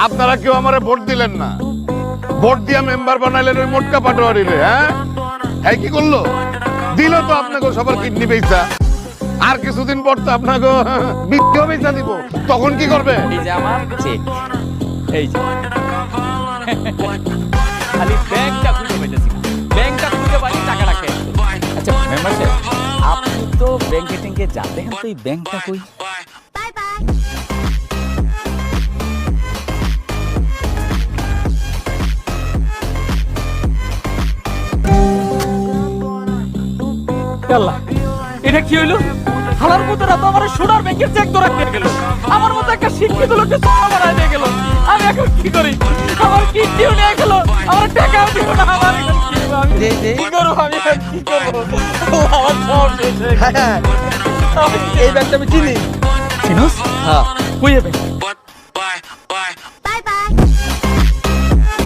আপনারা কেউ আমারে ভোট দিলেন না, ভোট দিয়া মেম্বার বানাইলেন ওই মোটকা পাটোয়ারিরে। হ্যাঁ কি করলো? দিল তো আপনাকে সবার কিডনি বেচা। আর কিছুদিন পর তো আপনাকে বিক্রিও বেচা দিব, তখন কি করবে? এই যে আমার চেক, এই যে খালি ব্যাংকটা খুঁজে পাইতেছি না, ব্যাংকটা খুঁজে পাইলে টাকা রাখে। আচ্ছা মেম্বার সাহেব, আপনি তো ব্যাংকে ট্যাঙ্কে যান, দেখেন তো এই ব্যাংকটা কই? আল্লাহ, এটা কি হইলো? হালার পুতরা তো আমার সোনার ব্যাংকের চেক ধরে নিয়ে গেল, আমার মতো একটা শিক্ষিত লোককে সোনা বানায় নিয়ে গেল। আমি এখন কি করি? আমার কিডনিও নিয়ে গেল, আমার টাকাও দিল না। আমার এখন কি করব? আমি কি করব? আমি এখন কি করব? আমার সব শেষ হয়ে গেল। এই ব্যাংকটা আমি চিনি। চিনুস? হ্যাঁ, কই এ ব্যাংক?